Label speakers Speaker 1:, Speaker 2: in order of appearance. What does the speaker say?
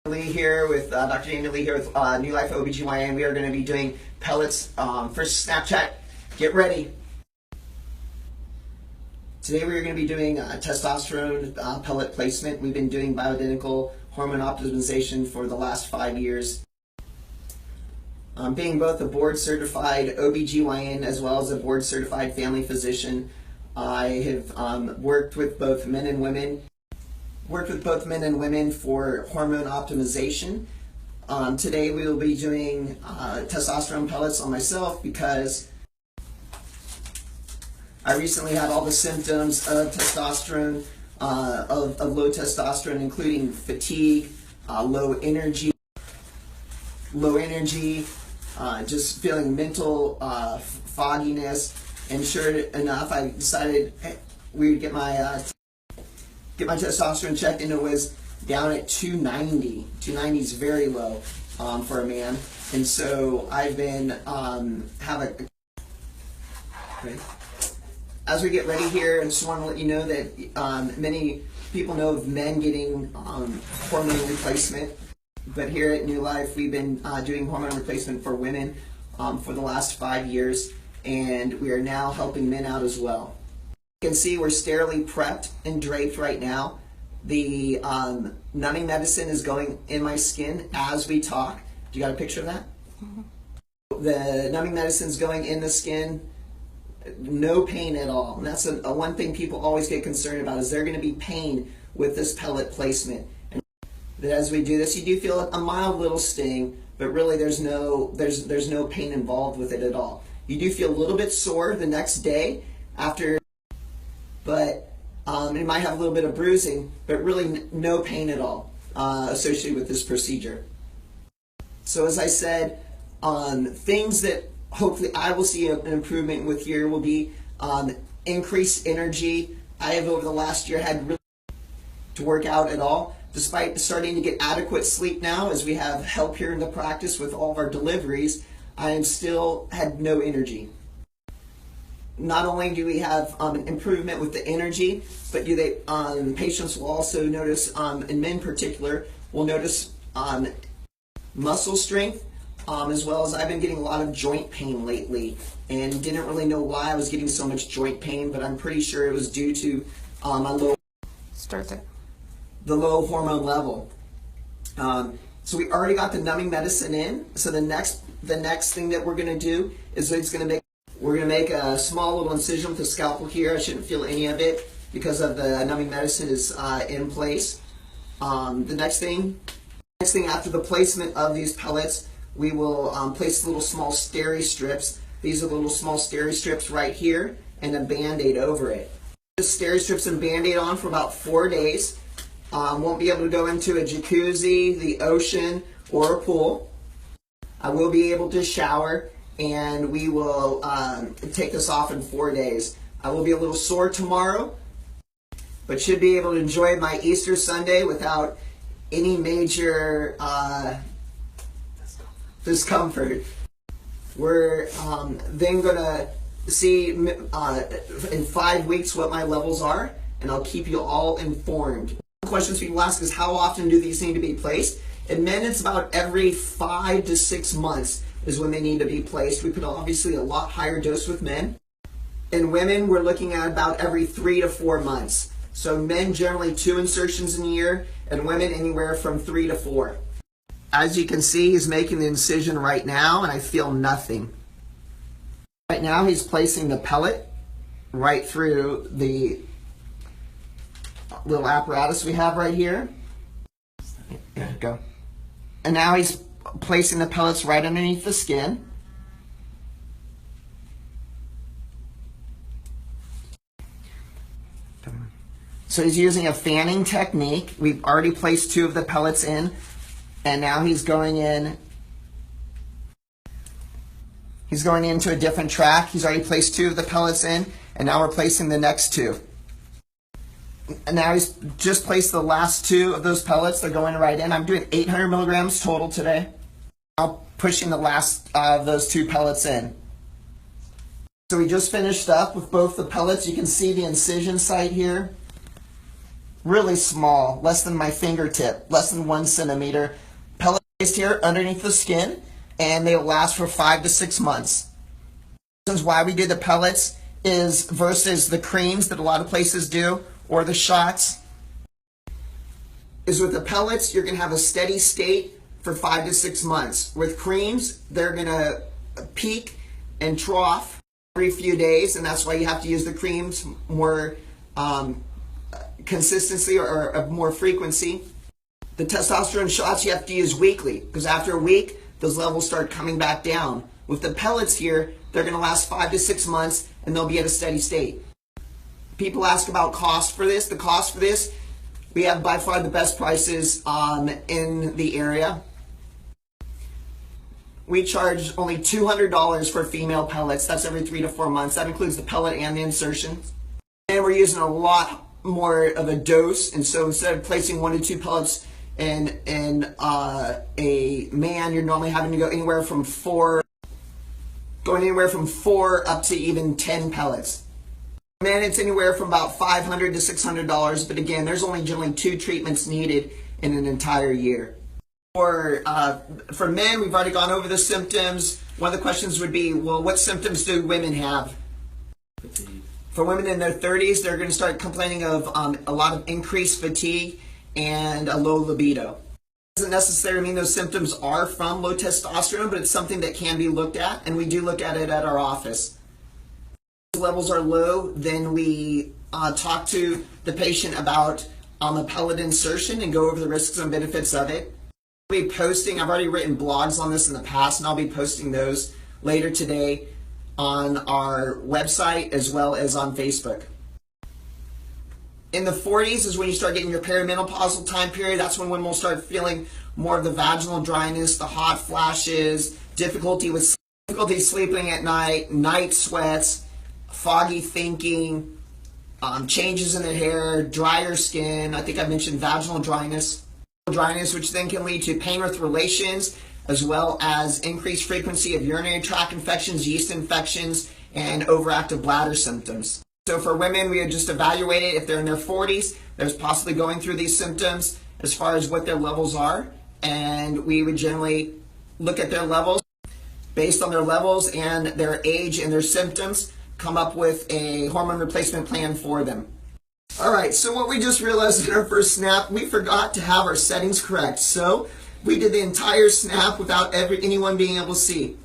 Speaker 1: Lee here with Dr. Daniel Lee here with New Life OBGYN. We are going to be doing pellets for Snapchat. Get ready. Today we are going to be doing testosterone pellet placement. We've been doing bioidentical hormone optimization for the last 5 years. Being both a board certified OBGYN as well as a board certified family physician, I have worked with both men and women. For hormone optimization. Today we will be doing testosterone pellets on myself because I recently had all the symptoms of testosterone, of low testosterone, including fatigue, low energy, just feeling mental fogginess, and sure enough, I decided we would get my testosterone checked, and it was down at 290. 290 is very low for a man, and so I've been as we get ready here, I just want to let you know that many people know of men getting hormone replacement, but here at New Life we've been doing hormone replacement for women for the last 5 years, and we are now helping men out as well. You can see we're sterilely prepped and draped right now. The numbing medicine is going in my skin as we talk. Do you got a picture of that? Mm-hmm. The numbing medicine is going in the skin, no pain at all. And that's a one thing people always get concerned about, is there going to be pain with this pellet placement. And that as we do this, you do feel a mild little sting, but really there's no pain involved with it at all. You do feel a little bit sore the next day after, but it might have a little bit of bruising, but really no pain at all associated with this procedure. So as I said, things that hopefully I will see an improvement with here will be increased energy. I have over the last year had really to work out at all, despite starting to get adequate sleep now as we have help here in the practice with all of our deliveries. I am still had no energy. Not only do we have an improvement with the energy, but patients will also notice, and men in particular, will notice muscle strength, as well as I've been getting a lot of joint pain lately, and didn't really know why I was getting so much joint pain, but I'm pretty sure it was due to the low hormone level. So we already got the numbing medicine in. So the next thing that we're going to do is we're going to make a small little incision with the scalpel here. I shouldn't feel any of it because of the numbing medicine is in place. The next thing after the placement of these pellets, we will place little small steri strips. These are little small steri strips right here and a Band-Aid over it. Just steri strips and Band-Aid on for about 4 days. Won't be able to go into a jacuzzi, the ocean, or a pool. I will be able to shower, and we will take this off in 4 days. I will be a little sore tomorrow, but should be able to enjoy my Easter Sunday without any major discomfort. We're then going to see in 5 weeks what my levels are, and I'll keep you all informed. Questions people ask is, how often do these need to be placed? In men, it's about every 5 to 6 months is when they need to be placed. We put obviously a lot higher dose with men. In women, we're looking at about every 3 to 4 months. So men generally 2 insertions in a year, and women anywhere from 3 to 4. As you can see, he's making the incision right now, and I feel nothing. Right now, he's placing the pellet right through the little apparatus we have right here. There you go. And now he's placing the pellets right underneath the skin. So he's using a fanning technique. We've already placed 2 of the pellets in, and now he's going in. He's going into a different track. He's already placed 2 of the pellets in, and now we're placing the next 2. And now he's just placed the last 2 of those pellets. They're going right in. I'm doing 800 milligrams total today. Now pushing the last of those 2 pellets in. So we just finished up with both the pellets. You can see the incision site here. really small, less than my fingertip, less than 1 centimeter. Pellet placed here underneath the skin, and they'll last for 5 to 6 months. Reasons why we do the pellets is versus the creams that a lot of places do, or the shots, is with the pellets, you're gonna have a steady state for 5 to 6 months. With creams, they're gonna peak and trough every few days, and that's why you have to use the creams more consistency or more frequency. The testosterone shots you have to use weekly, because after a week, those levels start coming back down. With the pellets here, they're gonna last 5 to 6 months, and they'll be at a steady state. People ask about cost for this. The cost for this, we have by far the best prices in the area. We charge only $200 for female pellets. That's every 3 to 4 months. That includes the pellet and the insertion. And we're using a lot more of a dose. And so instead of placing 1 to 2 pellets in a man, you're normally having to go anywhere from 4 up to even 10 pellets. Man, it's anywhere from about $500 to $600, but again, there's only generally 2 treatments needed in an entire year. For men, we've already gone over the symptoms. One of the questions would be, well, what symptoms do women have?
Speaker 2: Fatigue.
Speaker 1: For women in their 30s, they're going to start complaining of a lot of increased fatigue and a low libido. It doesn't necessarily mean those symptoms are from low testosterone, but it's something that can be looked at, and we do look at it at our office. If levels are low, then we talk to the patient about a pellet insertion and go over the risks and benefits of it. I'll be posting, I've already written blogs on this in the past, and I'll be posting those later today on our website as well as on Facebook. In the 40s is when you start getting your perimenopausal time period. That's when women will start feeling more of the vaginal dryness, the hot flashes, difficulty sleeping at night, night sweats, foggy thinking, changes in their hair, drier skin. I think I mentioned vaginal dryness, which then can lead to pain with relations, as well as increased frequency of urinary tract infections, yeast infections, and overactive bladder symptoms. So for women, we would just evaluate it. If they're in their 40s, there's possibly going through these symptoms as far as what their levels are, and we would generally look at their levels based on their levels and their age and their symptoms, come up with a hormone replacement plan for them. All right, so what we just realized in our first snap, we forgot to have our settings correct. So we did the entire snap without anyone being able to see.